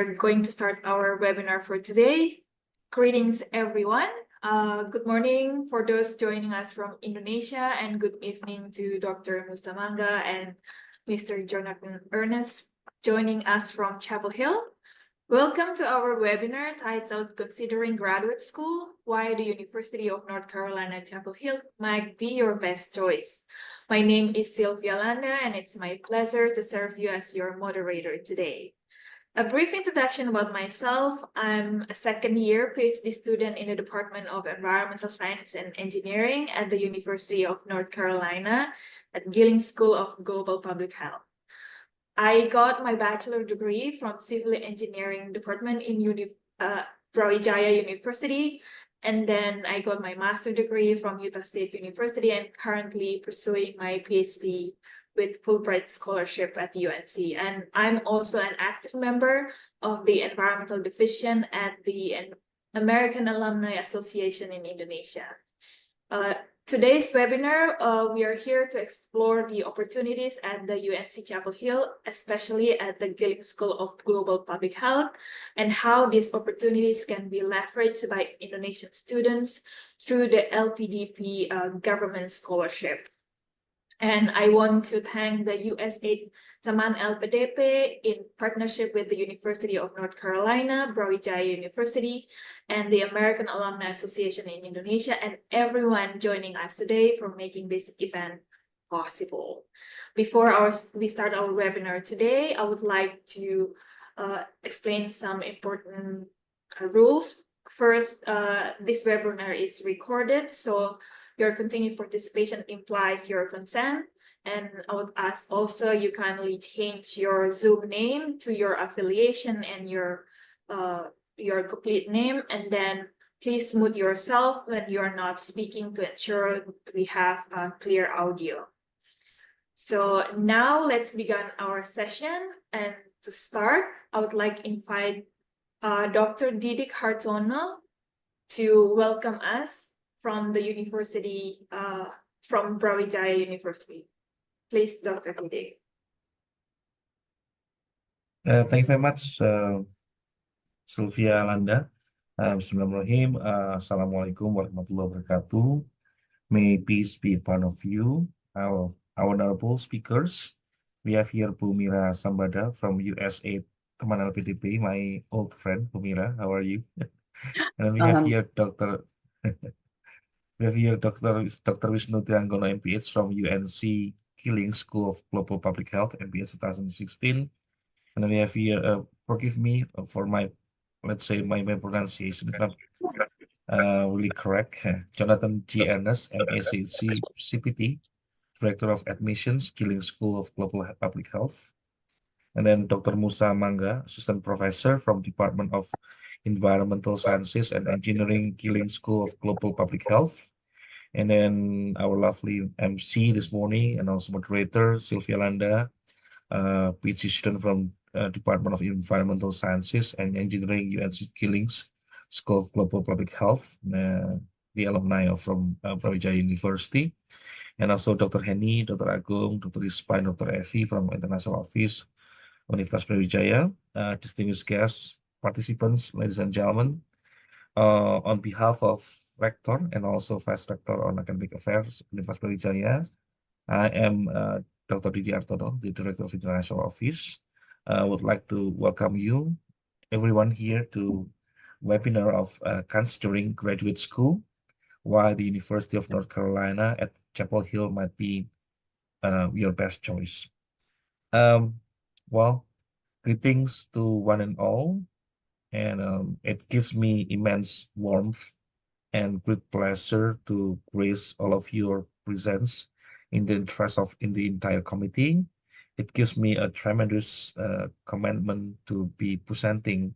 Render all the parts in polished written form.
are going to start our webinar for today. Greetings, everyone. Good morning for those joining us from Indonesia, and good evening to Dr. Musa Manga and Mr. Jonathan Ernest joining us from Chapel Hill. Welcome to our webinar titled Considering Graduate School, Why the University of North Carolina Chapel Hill Might Be Your Best Choice. My name is Sylvia Landa, and it's my pleasure to serve you as your moderator today. A brief introduction about myself. I'm a second-year PhD student in the Department of Environmental Science and Engineering at the University of North Carolina at Gillings School of Global Public Health. I got my bachelor degree from Civil Engineering Department in Brawijaya University, and then I got my master degree from Utah State University and currently pursuing my PhD with Fulbright Scholarship at UNC. And I'm also an active member of the Environmental Division at the American Alumni Association in Indonesia. Today's webinar, we are here to explore the opportunities at the UNC Chapel Hill, especially at the Gillings School of Global Public Health, and how these opportunities can be leveraged by Indonesian students through the LPDP government scholarship. And I want to thank the USAID Taman LPDP in partnership with the University of North Carolina, Brawijaya University, and the American Alumni Association in Indonesia, and everyone joining us today for making this event possible. Before we start our webinar today, I would like to explain some important rules. First, this webinar is recorded, so your continued participation implies your consent. And I would ask also you kindly change your Zoom name to your affiliation and your complete name, and then please mute yourself when you're not speaking to ensure we have clear audio. So now let's begin our session. And to start, I would like to invite Dr. Didik Hartono to welcome us from the university, from Brawijaya University. Please, Dr. Didik. Thank you very much, Sylvia Landa. Bismillahirrahmanirrahim. Assalamualaikum warahmatullahi wabarakatuh. May peace be upon of you, our honorable speakers. We have here Bu Mira Sambada from USA Teman LPDP, my old friend Bu Mira. How are you? And we have here Dr. Dr. Wisnu Trianggono, MPH from UNC Gillings School of Global Public Health, MPH 2016. And then we have here, forgive me for my, let's say, my pronunciation. It's not really correct. Jonathan G. Ernest, MACC, CPT, Director of Admissions, Gillings School of Global Public Health. And then Dr. Musa Manga, Assistant Professor from Department of Environmental Sciences and Engineering, Gillings School of Global Public Health. And then our lovely MC this morning and also moderator, Sylvia Landa, PhD student from Department of Environmental Sciences and Engineering, UNC Gillings School of Global Public Health, the alumni from Brawijaya University. And also Dr. Henny, Dr. Agung, Dr. Ispa, and Dr. Evi from International Office, Universitas Brawijaya, distinguished guests, participants, ladies and gentlemen. On behalf of Rector and also Vice Rector on Academic Affairs, Universitas Brawijaya, I am Dr. Didi Artono, the Director of International Office. I would like to welcome you, everyone here, to webinar of Considering Graduate School, why the University of North Carolina at Chapel Hill might be your best choice. Well, greetings to one and all, and it gives me immense warmth and great pleasure to grace all of your presence in the interest of the entire committee. It gives me a tremendous commandment to be presenting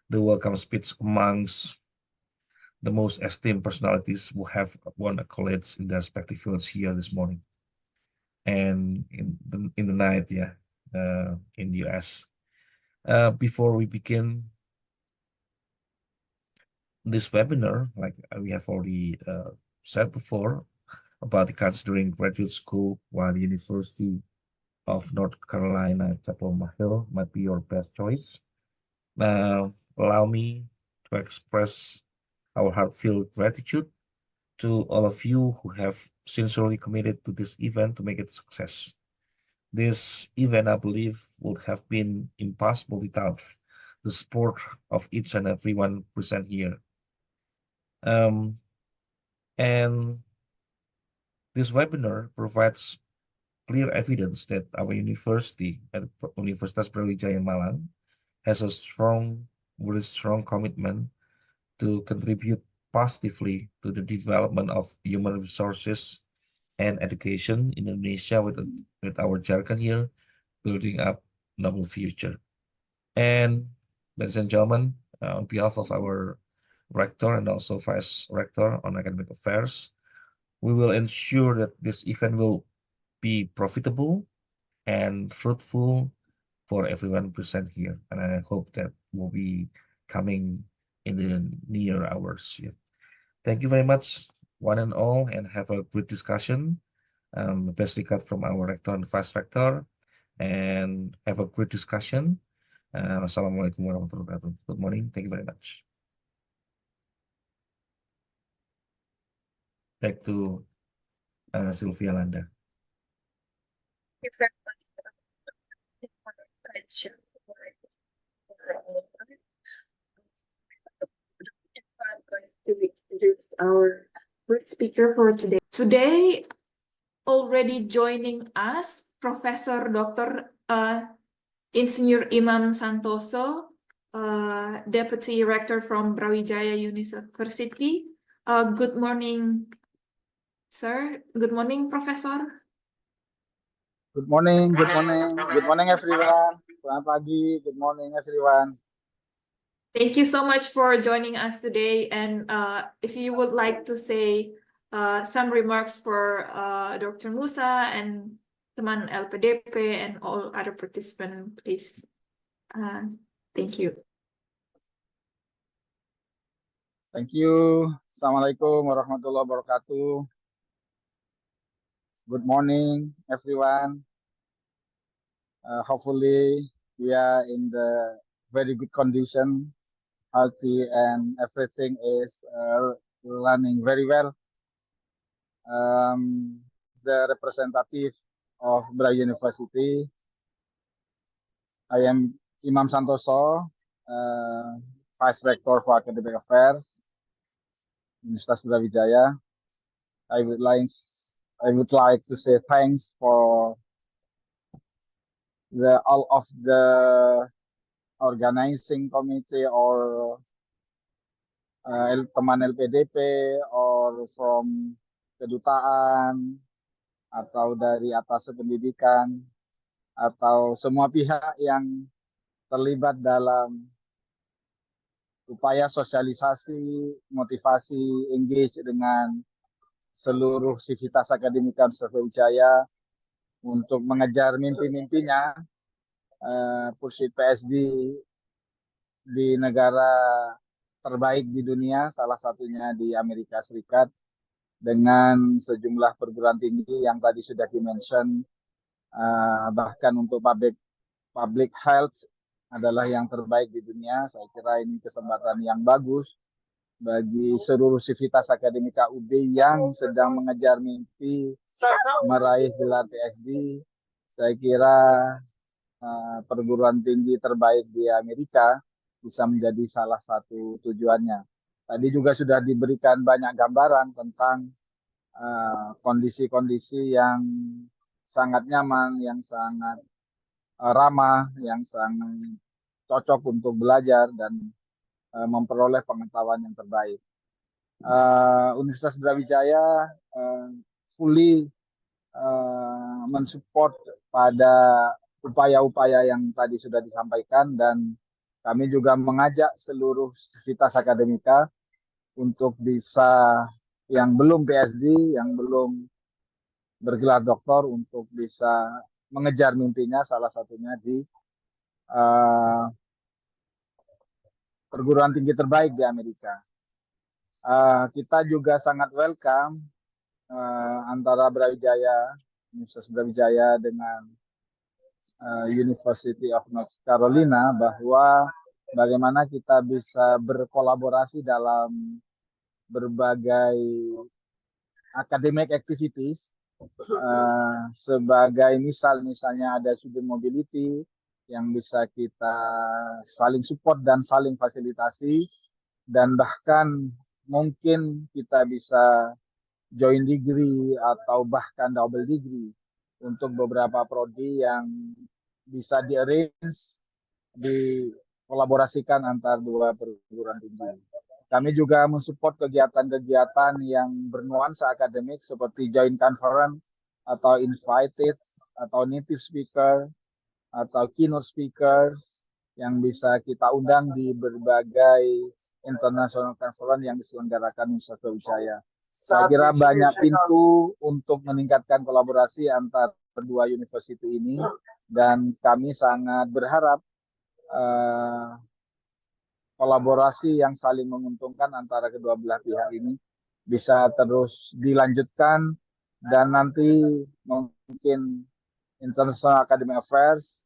the welcome speech amongst the most esteemed personalities who have won accolades in their respective fields here this morning and in the night, in the US. Before we begin this webinar, like we have already said before, about the Considering Graduate School, why the University of North Carolina Chapel Hill might be your best choice. allow me to express our heartfelt gratitude to all of you who have sincerely committed to this event to make it a success. This event, I believe, would have been impossible without the support of each and everyone present here. Um, and this webinar provides clear evidence that our university at Universitas Brawijaya Malang has a very strong commitment to contribute positively to the development of human resources and education in Indonesia with our jargon here, building up noble future. And ladies and gentlemen, on behalf of our rector and also vice rector on academic affairs, we will ensure that this event will be profitable and fruitful for everyone present here. And I hope that will be coming in the near hours. Yeah. Thank you very much, one and all, and have a great discussion. The best regard from our rector and vice rector, and have a great discussion. Wassalamualaikum warahmatullahi wabarakatuh. Good morning. Thank you very much. Back to Sylvia Landa. Thank you very much for the introduction. I'm going to introduce our first speaker for today. Today, already joining us, Professor Dr. Insinyur Imam Santoso, Deputy Rector from Brawijaya University. Good morning, sir. Good morning, Professor. Good morning, good morning, good morning everyone. Selamat pagi, good morning everyone. Thank you so much for joining us today. And if you would like to say some remarks for Dr. Musa and teman LPDP and all other participants, please. Thank you. Thank you. Assalamualaikum warahmatullahi wabarakatuh. Good morning everyone. Hopefully we are in the very good condition, healthy, and everything is running very well. The representative of Brawijaya University, I am Imam Santoso, Vice Rector for Academic Affairs, Universitas Brawijaya. I would like to say thanks for all of the organizing committee or teman LPDP or from kedutaan atau dari atas pendidikan atau semua pihak yang terlibat dalam upaya sosialisasi, motivasi, engage dengan seluruh sivitas akademika Brawijaya untuk mengejar mimpi-mimpinya, pursuit PhD di negara terbaik di dunia, salah satunya di Amerika Serikat, dengan sejumlah perguruan tinggi yang tadi sudah di-mention, bahkan untuk public health adalah yang terbaik di dunia. Saya kira ini kesempatan yang bagus bagi seluruh sivitas akademika UB yang sedang mengejar mimpi meraih gelar PhD. Saya kira perguruan tinggi terbaik di Amerika bisa menjadi salah satu tujuannya. Tadi juga sudah diberikan banyak gambaran tentang kondisi-kondisi yang sangat nyaman, yang sangat ramah, yang sangat cocok untuk belajar dan memperoleh pengetahuan yang terbaik. Universitas Brawijaya fully mensupport pada upaya-upaya yang tadi sudah disampaikan, dan kami juga mengajak seluruh sivitas akademika untuk bisa, yang belum PhD, yang belum bergelar doktor, untuk bisa mengejar mimpinya, salah satunya di perguruan tinggi terbaik di Amerika. Kita juga sangat welcome antara Brawijaya, Universitas Brawijaya dengan University of North Carolina, bahwa bagaimana kita bisa berkolaborasi dalam berbagai academic activities. Sebagai misalnya ada student mobility yang bisa kita saling support dan saling fasilitasi, dan bahkan mungkin kita bisa join degree atau bahkan double degree untuk beberapa prodi yang bisa di-arrange, dikolaborasikan antar dua perguruan tinggi. Kami juga mensupport kegiatan-kegiatan yang bernuansa akademik seperti joint conference atau invited atau native speaker atau keynote speakers yang bisa kita undang di berbagai international conference yang diselenggarakan Universitas Wijaya. Saya kira banyak pintu untuk meningkatkan kolaborasi antar kedua university ini, dan kami sangat berharap kolaborasi yang saling menguntungkan antara kedua belah pihak ini bisa terus dilanjutkan, dan nanti mungkin International Academic Affairs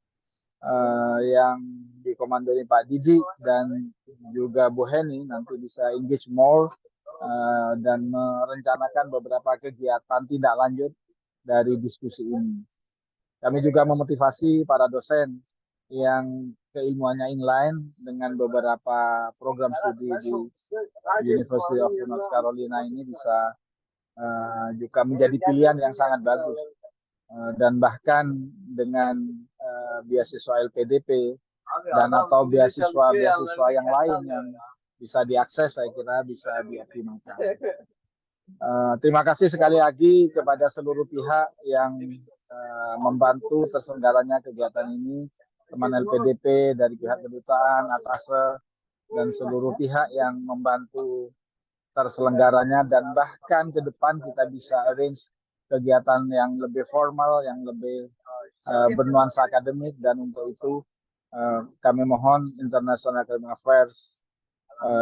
yang dikomandoi Pak Didi dan juga Bu Heni nanti bisa engage more dan merencanakan beberapa kegiatan tindak lanjut dari diskusi ini. Kami juga memotivasi para dosen yang keilmuannya inline dengan beberapa program studi di University of North Carolina ini bisa juga menjadi pilihan yang sangat bagus. Dan bahkan dengan beasiswa LPDP dan atau beasiswa yang lain yang bisa diakses, saya kira bisa dioptimalkan. Terima kasih sekali lagi kepada seluruh pihak yang membantu terselenggaranya kegiatan ini, teman LPDP dari pihak kedutaan, Atase, dan seluruh pihak yang membantu terselenggaranya, dan bahkan ke depan kita bisa arrange kegiatan yang lebih formal, yang lebih bernuansa akademik, dan untuk itu kami mohon International Academic Affairs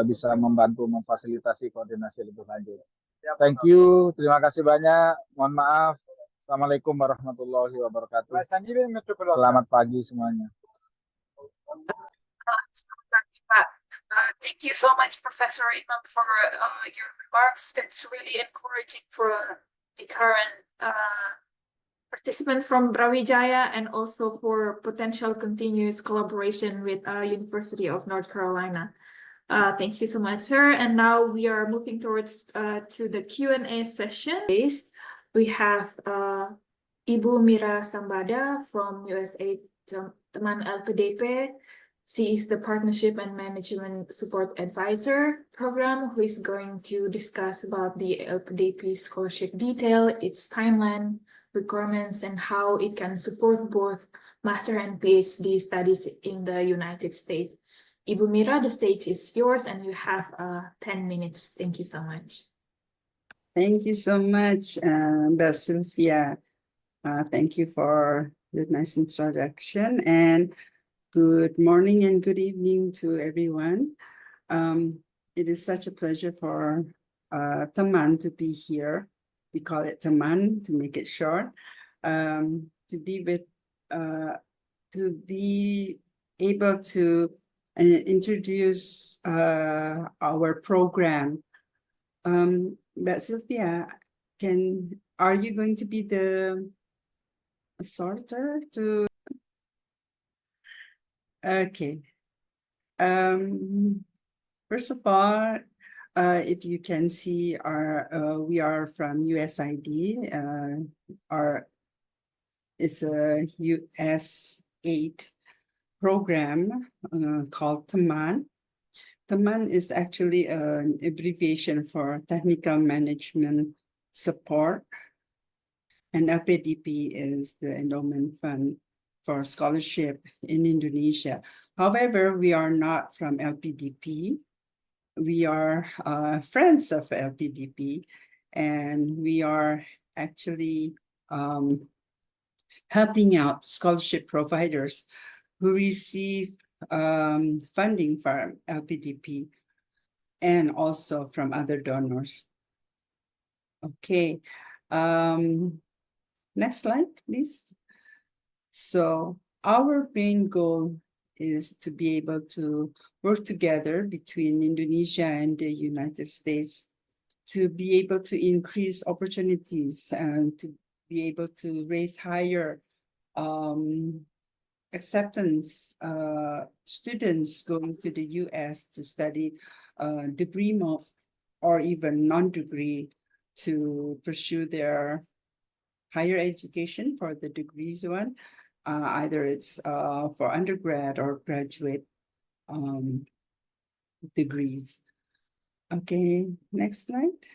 bisa membantu memfasilitasi koordinasi lebih lanjut. Thank you, terima kasih banyak. Mohon maaf. Assalamualaikum warahmatullahi wabarakatuh. Selamat pagi semuanya. Selamat pagi, Pak. Thank you so much, Professor Imam, for your remarks. It's really encouraging for the current participant from Brawijaya and also for potential continuous collaboration with University of North Carolina. Thank you so much, sir. And now we are moving towards to the Q&A session. We have Ibu Mira Sambada from USA Teman LPDP. She is the Partnership and Management Support Advisor program, who is going to discuss about the LPDP scholarship detail, its timeline, requirements, and how it can support both master and PhD studies in the United States. Ibu Mira, the stage is yours and you have 10 minutes. Thank you so much. Thank you so much, Mbak Sylvia. Thank you for the nice introduction, and good morning and good evening to everyone. It is such a pleasure for Teman to be here. We call it Teman to make it short. To be able to introduce our program. Mbak Sylvia, are you going to be the sorter to? Okay. First of all, if you can see, we are from USID. It's a US-8 program called Teman. Teman is actually an abbreviation for Technical Management Support, and LPDP is the endowment fund for scholarship in Indonesia. However, we are not from LPDP. We are friends of LPDP, and we are actually helping out scholarship providers who receive funding from LPDP and also from other donors. Okay, next slide, please. So our main goal is to be able to work together between Indonesia and the United States to be able to increase opportunities and to be able to raise higher acceptance students going to the US to study degree or even non-degree to pursue their higher education for the degrees one. Either it's for undergrad or graduate degrees. Okay, next slide.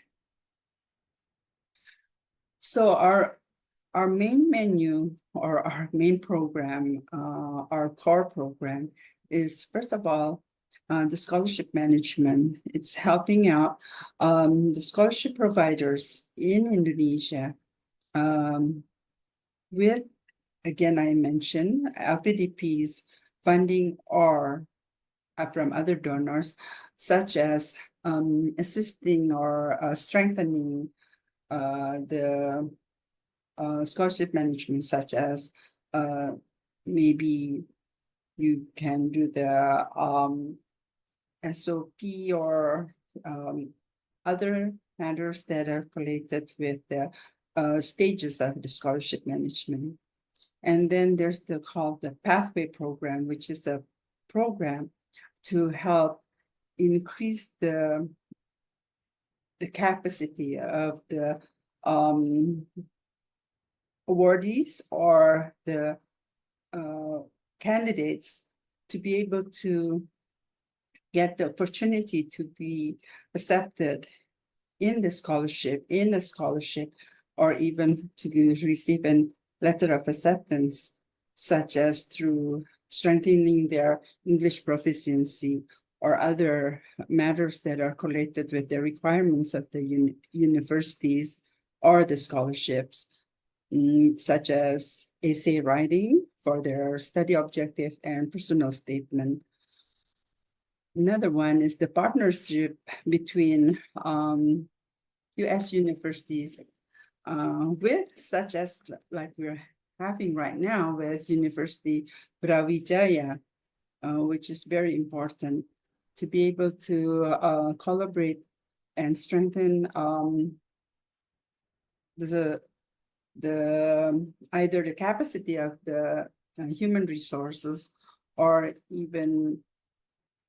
So our main menu or our main program, our core program is first of all, the scholarship management. It's helping out the scholarship providers in Indonesia with, again, I mentioned LPDP's funding or from other donors, such as assisting or strengthening the scholarship management, such as maybe you can do the SOP or other matters that are related with the stages of the scholarship management. And then there's called the Pathway Program, which is a program to help increase the capacity of the awardees or the candidates to be able to get the opportunity to be accepted in the scholarship, or even to receive a letter of acceptance, such as through strengthening their English proficiency or other matters that are related with the requirements of the universities or the scholarships, such as essay writing for their study objective and personal statement. Another one is the partnership between US universities with, such as like we're having right now with University Brawijaya, which is very important to be able to collaborate and strengthen the either the capacity of the human resources or even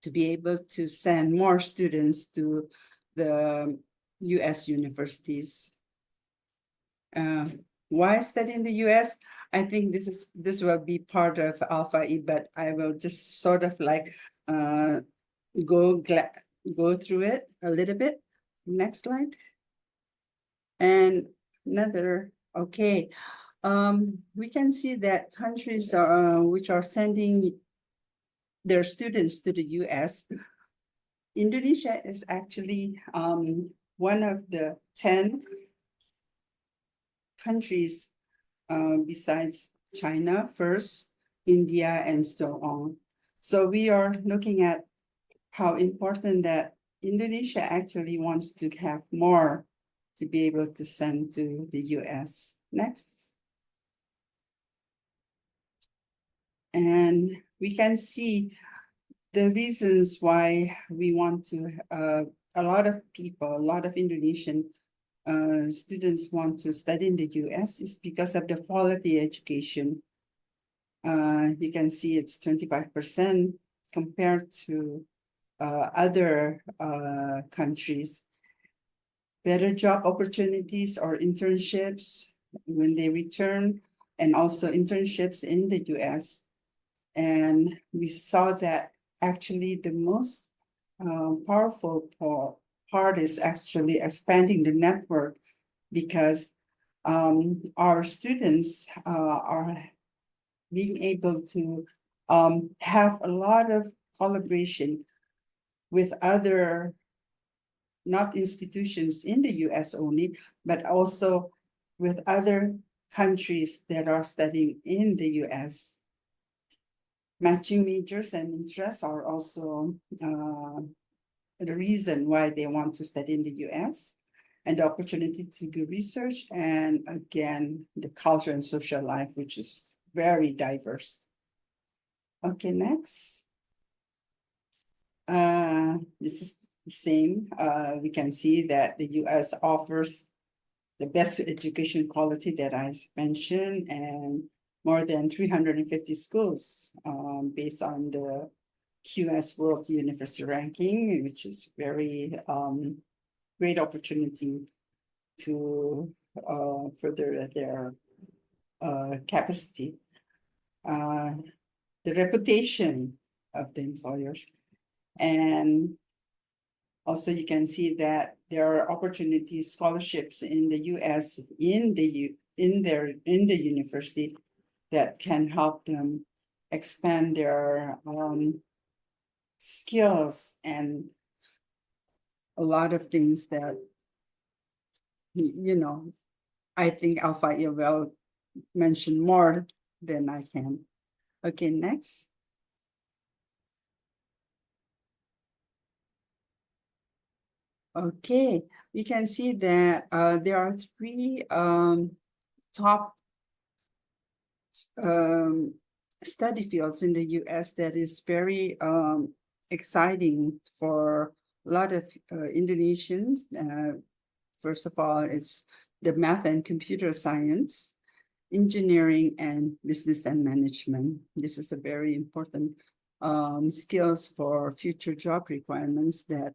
to be able to send more students to the US universities. Why study in the US? I think this will be part of Alpha E, but I will just sort of like go through it a little bit. Next slide. And another, okay. We can see that countries which are sending their students to the US, Indonesia is actually one of the 10 countries besides China first, India, and so on. So we are looking at how important that Indonesia actually wants to have more to be able to send to the US. Next. And we can see the reasons why we want to, a lot of people, a lot of Indonesian students want to study in the US is because of the quality education. You can see it's 25% compared to other countries. Better job opportunities or internships when they return, and also internships in the US. And we saw that actually the most powerful part is actually expanding the network, because our students are being able to have a lot of collaboration with other, not institutions in the US only, but also with other countries that are studying in the US. Matching majors and interests are also the reason why they want to study in the US, and the opportunity to do research, and again, the culture and social life, which is very diverse. Okay, next. This is the same. We can see that the US offers the best education quality that I mentioned, and more than 350 schools based on the QS World University Ranking, which is very great opportunity to further their capacity. The reputation of the employers, and also you can see that there are opportunities, scholarships in the US in the university that can help them expand their skills and a lot of things that I think Alpha will mention more than I can. Okay, next. Okay, we can see that there are three top study fields in the US that is very exciting for a lot of Indonesians. First of all, it's the math and computer science, engineering, and business and management. This is a very important skills for future job requirements that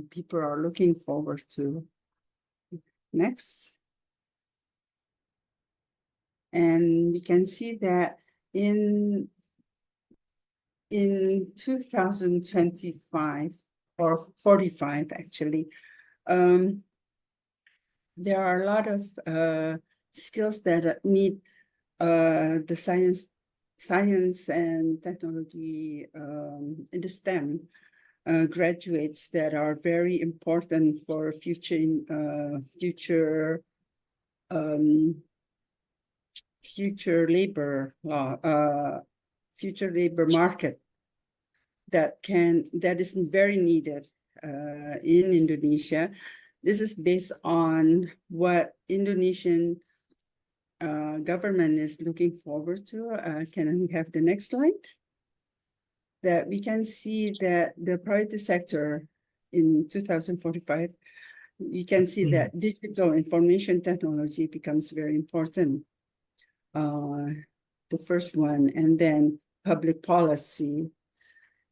people are looking forward to. Next. And we can see that in 2025 or 45 actually, there are a lot of skills that need the science and technology in the STEM graduates that are very important for future labor law, future labor market that is very needed in Indonesia. This is based on what Indonesian government is looking forward to. Can we have the next slide? That we can see that the priority sector in 2045, you can see that digital information technology becomes very important. The first one, and then public policy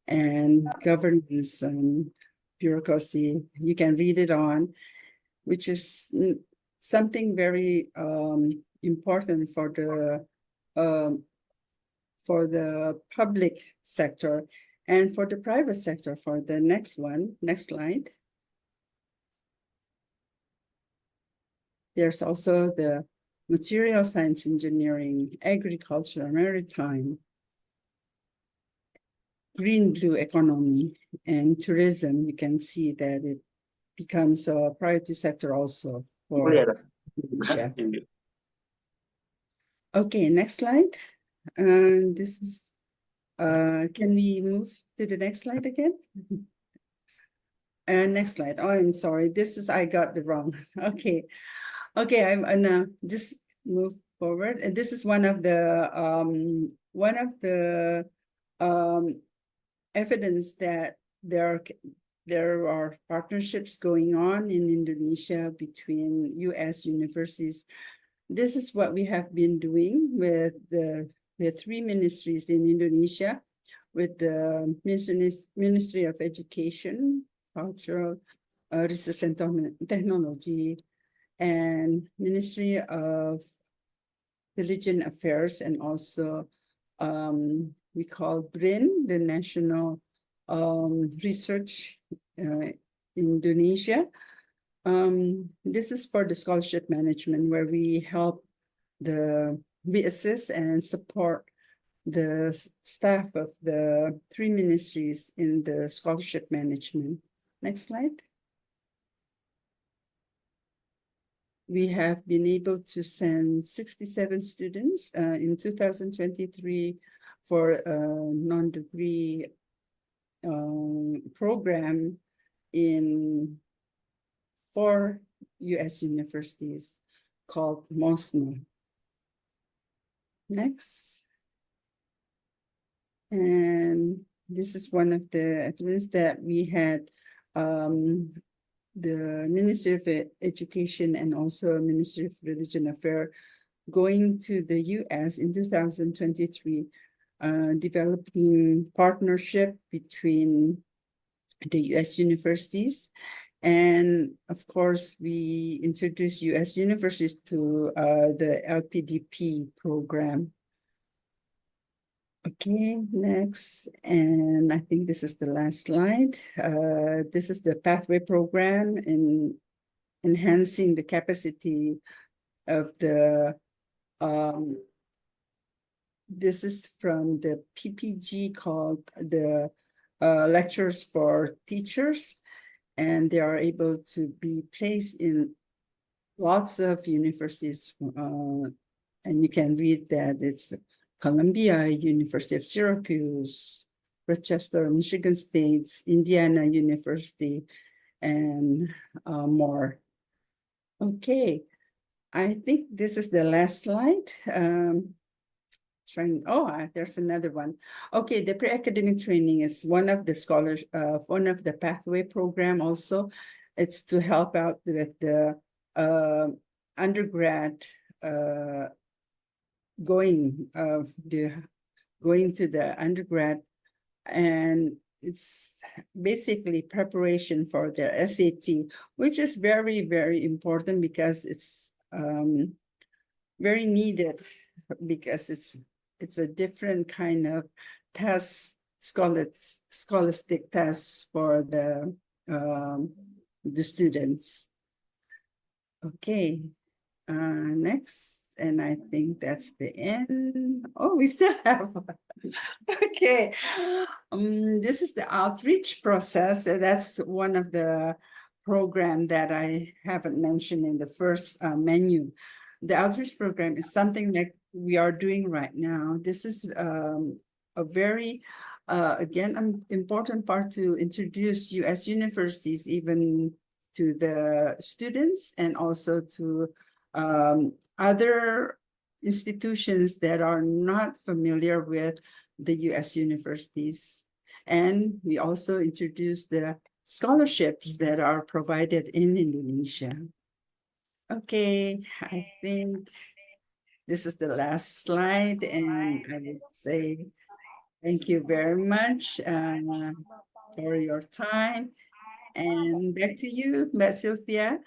and governance and bureaucracy. You can read it on, which is something very important for the public sector and for the private sector. For the next one, next slide. There's also the material science engineering, agriculture, maritime, green-blue economy, and tourism. You can see that it becomes a priority sector also for Indonesia. Okay, next slide. This is, can we move to the next slide again? Next slide. Oh, I'm sorry. I got the wrong. Okay. I'm gonna just move forward. And this is one of the evidence that there are partnerships going on in Indonesia between US universities. This is what we have been doing with three ministries in Indonesia, with the Ministry of Education, Cultural, Research and Technology, and Ministry of Religion Affairs, and also we call BRIN, the National Research Indonesia. This is for the scholarship management, where we assist and support the staff of the three ministries in the scholarship management. Next slide. We have been able to send 67 students in 2023 for a non-degree program in 4 US universities called MOSMA. Next. And this is one of the evidence that we had the Ministry of Education and also Ministry of Religion Affairs going to the US in 2023, developing partnership between the US universities. And of course, we introduced US universities to the LPDP program. Okay, next, and I think this is the last slide. This is the pathway program in enhancing the capacity of the, this is from the PPG called the Lectures for Teachers, and they are able to be placed in lots of universities, and you can read that it's Columbia, University of Syracuse, Rochester, Michigan State, Indiana University, and more. Okay, I think this is the last slide. There's another one. Okay, the pre-academic training is one of the scholars, one of the pathway program also. It's to help out with the undergrad going to the undergrad, and it's basically preparation for their SAT, which is very, very important because it's very needed, because it's a different kind of test, scholastic tests for the students. Okay, next, and I think that's the end. Oh, we still have okay. This is the outreach process. That's one of the program that I haven't mentioned in the first menu. The outreach program is something that we are doing right now. This is a very, again, important part to introduce US universities even to the students and also to other institutions that are not familiar with the US universities. And we also introduce the scholarships that are provided in Indonesia. Okay, I think this is the last slide, and I would say thank you very much for your time. And back to you, Mbak Sylvia.